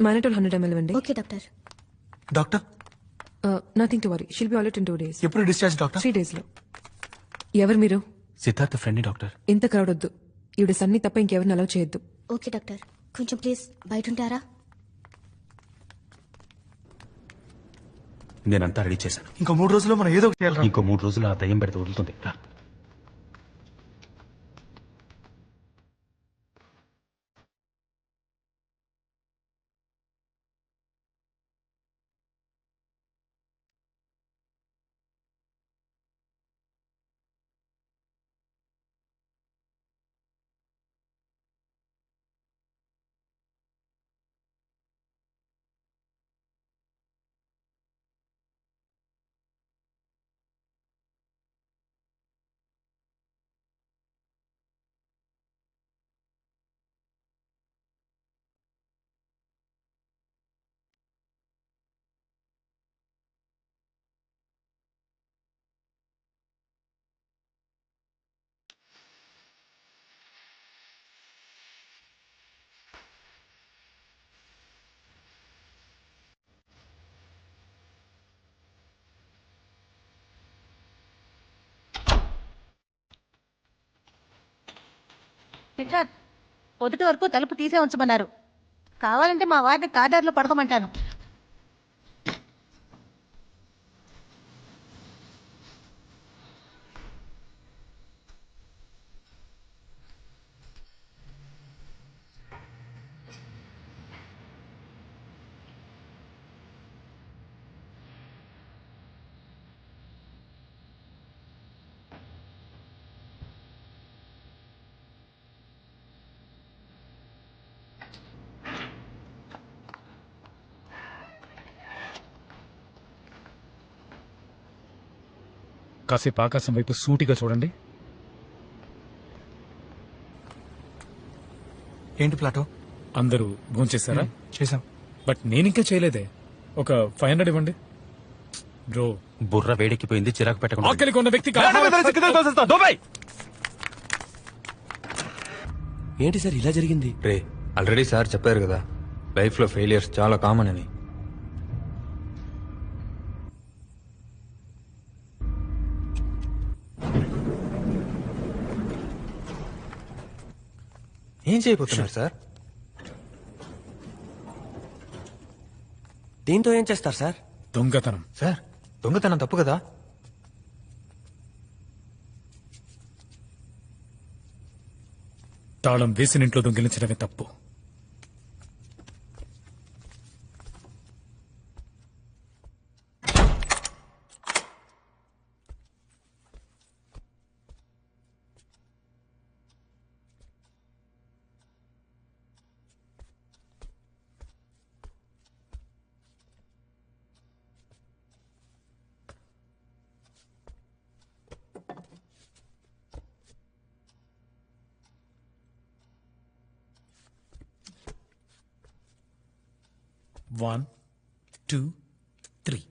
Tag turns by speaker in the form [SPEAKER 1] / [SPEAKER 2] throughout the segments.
[SPEAKER 1] Mannitol 100 ml ఇవ్వండి.
[SPEAKER 2] Okay doctor.
[SPEAKER 3] Doctor
[SPEAKER 1] nothing to worry, షిల్ be all in 2 days.
[SPEAKER 3] ఎప్పుడు discharge doctor?
[SPEAKER 1] 3 days లో. ఎవరు మీరు?
[SPEAKER 3] Siddhartha friend doctor.
[SPEAKER 1] ఇంత క్రౌడ్ వద్దు. ఈవిడ సన్ని తప్ప ఇంకెవరిని అలౌ చేయొద్దు.
[SPEAKER 2] ఓకే డాక్టర్, కొంచెం ప్లీజ్ బయట ఉంటారా?
[SPEAKER 4] నేనంతా రెడీ చేశాను.
[SPEAKER 3] ఇంకో 3 రోజుల్లో మనం ఏదో ఒకటి చేయాలి.
[SPEAKER 4] ఇంకో 3 రోజులు ఆ దయ్యం పెడితే వదులుతుంది. రా.
[SPEAKER 5] సిద్ధార్థ్, పొద్దుటి వరకు తలుపు తీసే ఉంచమన్నారు. కావాలంటే మా వారిని కార్డర్లో పడుకోమంటాను.
[SPEAKER 6] కాసేపు ఆకాశం వైపు సూటిగా చూడండి.
[SPEAKER 3] ఏంటి ప్లాటో?
[SPEAKER 6] అందరూ భోంచేశారా?
[SPEAKER 3] చేసాం.
[SPEAKER 6] బట్ నేనింకా చేయలేదే. ఒక 500 ఇవ్వండి బ్రో.
[SPEAKER 4] బుర్ర వేడెక్కిపోయింది, చిరాకు పెట్టకుండా.
[SPEAKER 6] ఆకలికి ఉన్న వ్యక్తి
[SPEAKER 7] ఏంటి సార్ ఇలా జరిగింది?
[SPEAKER 8] రే, ఆల్రెడీ సార్ చెప్పారు కదా, లైఫ్ లో ఫెయిలియర్స్ చాలా కామన్ అని. ఏం చేయబోతున్నారు సార్?
[SPEAKER 7] దీంతో ఏం చేస్తారు సార్?
[SPEAKER 6] దొంగతనం.
[SPEAKER 8] సార్, దొంగతనం తప్పు కదా?
[SPEAKER 6] తాళం వేసిన ఇంట్లో దొంగిలించడమే తప్పు. One, 2, 3.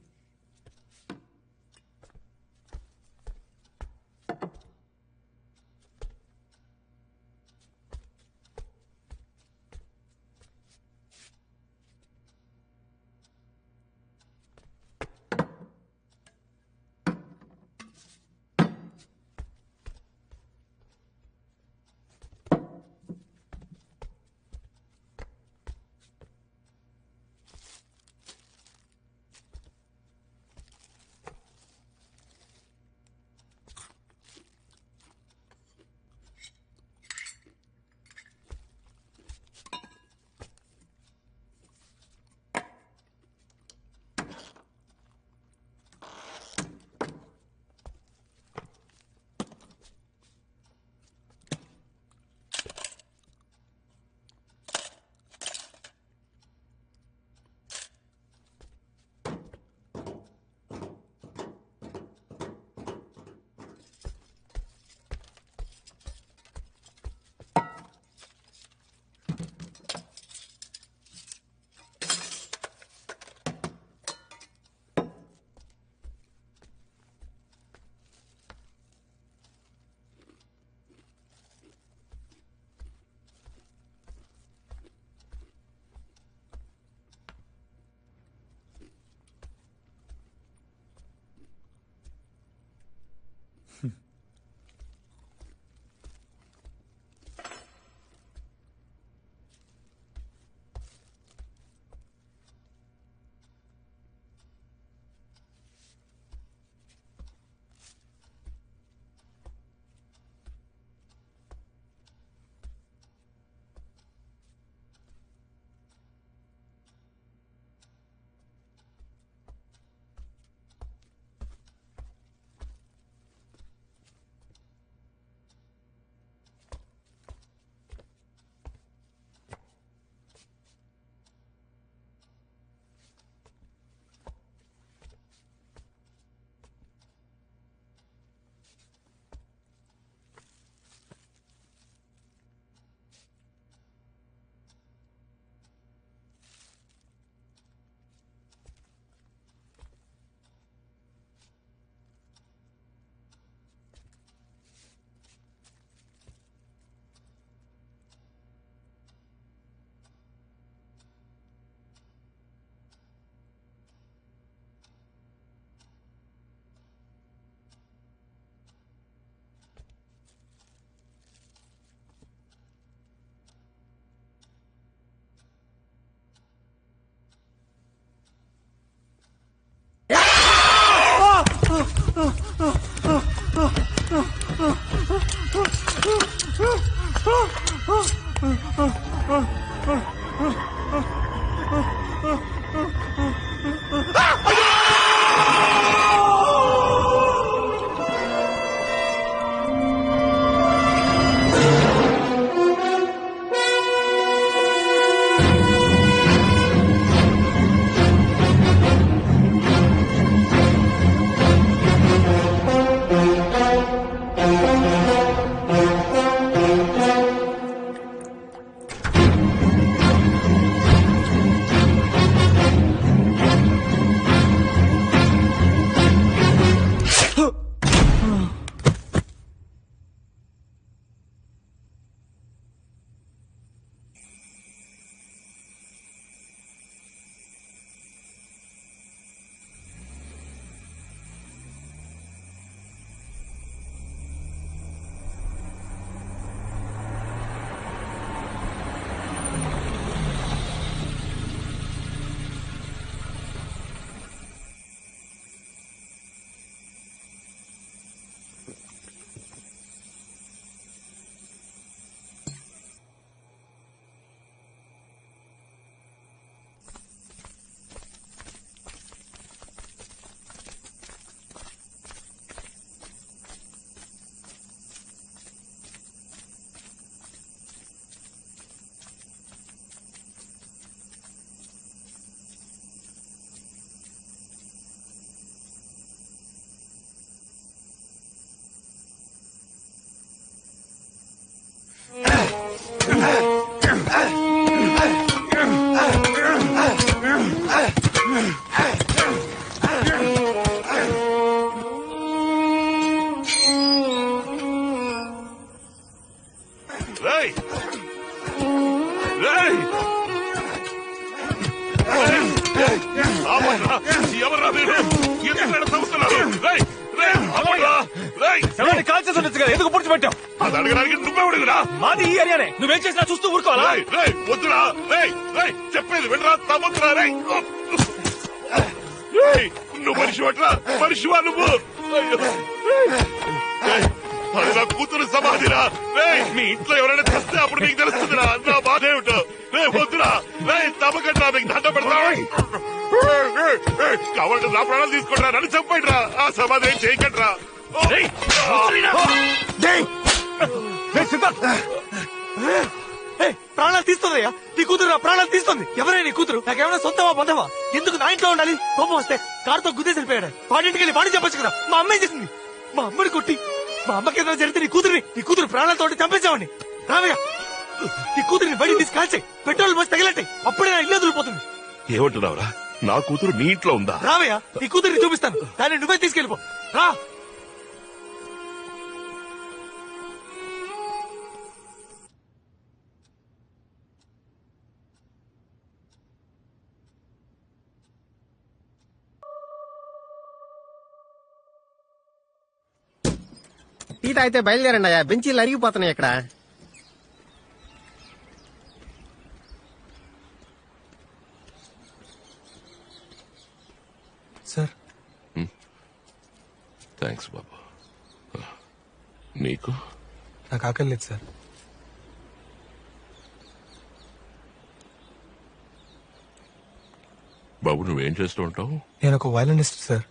[SPEAKER 9] రేయ్! రేయ్! ఆపండ్రా! ఎవర్రా మీరు? ఎందుకు ఇలా తవ్వుతున్నారు? రేయ్! రేయ్! ఆపండ్రా! రేయ్!
[SPEAKER 3] కాల్చేసి ఉండొచ్చు కదా ఎందుకు పుడిచిపెట్టావు
[SPEAKER 9] అది అడగడానికి నువ్వెవడుగురా?
[SPEAKER 3] మాది ఈ ఏరియానే నువ్వేం చేసినా చూస్తూ ఊరుకోవాలా
[SPEAKER 9] రేయ్! రేయ్! వద్దురా! రేయ్! రేయ్! చెప్పేది వినరా? తవ్వొద్దురా! రేయ్! రేయ్! నువ్వు మనిషి పట్రా మనిషివా నువ్వు? అయ్యో! రేయ్! అది నా కూతురు సమాధిరా. రేయ్! మీ ఇంట్లో ఎవరైనా తెస్తే అప్పుడు నీకు తెలుస్తుందిరా నా బాధ ఏమిటో. రే వద్దురా! రేయ్! తవ్వకండిరా మీకు దండ పెడతా. కావాలంటే నా ప్రాణాలు తీసుకుంటారా నన్ను చంపండి రా. ఆ సమాధి ఏం చేయకండిరా.
[SPEAKER 3] ప్రాణాలు తీస్తుందయ్యా నీ కూతురు నా ప్రాణాలు తీస్తుంది ఎవరైనా నీ కూతురు నాకేమైనా సొంతమా బంధమా ఎందుకు నా ఇంట్లో ఉండాలి కోపం వస్తే కారుతో గుద్దేసి వెళ్ళిపోయాడు వాడింటికి వెళ్ళి వాడి చెప్పొచ్చు కదా మా అమ్మాయి చేసింది మా అమ్మని కొట్టి మా అమ్మకి ఏదైనా జరిగితే నీ కూతురు ప్రాణాలతో చంపేసావండి రావయ్యా నీ కూతురిని బయట తీసి కాల్చాయి పెట్రోల్ పోసి తగిలట్టాయి అప్పుడే నా ఇల్లు వదిలిపోతుంది
[SPEAKER 9] ఏమంటున్నావురా? నా కూతురు నీ ఇంట్లో ఉందా?
[SPEAKER 3] రావయ్యా నీ కూతురిని చూపిస్తాను దాన్ని నువ్వే తీసుకెళ్ళిపో రా
[SPEAKER 10] టీ తాగితే బయలుదేరండి అయ్యా బెంచీలు అరిగిపోతున్నాయి ఇక్కడ.
[SPEAKER 3] సార్
[SPEAKER 9] థ్యాంక్స్ బాబు. నీకు
[SPEAKER 3] నాకు ఆకలి లేదు సార్
[SPEAKER 9] బాబు నువ్వేం చేస్తూ ఉంటావు?
[SPEAKER 3] నేను ఒక వయలినిస్ట్ సార్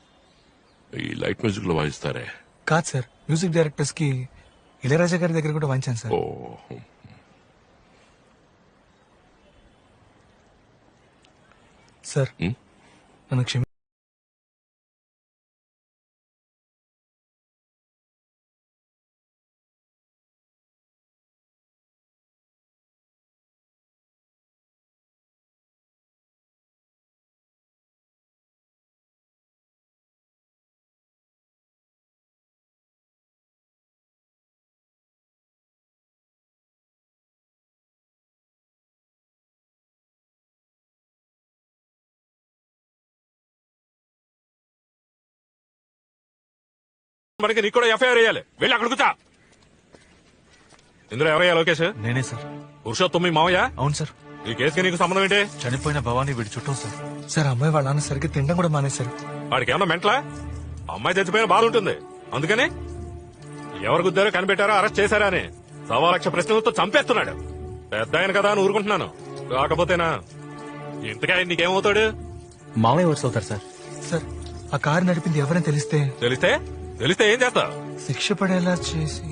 [SPEAKER 9] ఈ లైట్ మ్యూజిక్ లో వాయిస్తారే?
[SPEAKER 3] కాదు సార్ మ్యూజిక్ డైరెక్టర్స్ కి ఇళయరాజా గారి దగ్గర కూడా వాయించాను సార్
[SPEAKER 9] ఓ
[SPEAKER 3] సార్ నన్ను క్షమి
[SPEAKER 9] మనకి నీకు కూడా ఎఫ్ఐఆర్ వేయాలి. వెళ్ళి అక్కడ కూర్చో. ఇందులో ఎవరయ్యా లోకేష్?
[SPEAKER 3] నేనే సార్
[SPEAKER 9] పురుషోత్తం మీ మావయ్య?
[SPEAKER 3] అవును సార్
[SPEAKER 9] ఈ కేసుకి నీకు సంబంధం ఏంటి?
[SPEAKER 3] చనిపోయిన భవానీ వీడి చుట్టూ సార్ సార్ అమ్మాయి వాళ్ళ నాన్న సరిగ్గా తినడం కూడా మానేశారు
[SPEAKER 9] వాడికి ఏమన్నా మెంట్లా? అమ్మాయి చచ్చిపోయిన బాధ ఉంటుంది అందుకని ఎవరు గుద్దారో కనిపెట్టారో అరెస్ట్ చేశారా అని 1,00,000 ప్రశ్నలతో చంపేస్తున్నాడు. పెద్ద ఆయన కదా అని ఊరుకుంటున్నాను. కాకపోతేనా ఇంతగా నీకేమవుతాడు?
[SPEAKER 4] మామయ్య వర్స్ అవుతారు సార్.
[SPEAKER 3] సార్ ఆ కారు నడిపింది ఎవరైనా తెలిస్తే
[SPEAKER 9] తెలిస్తే ఏం చేస్తా?
[SPEAKER 3] శిక్ష పడేలా చేసి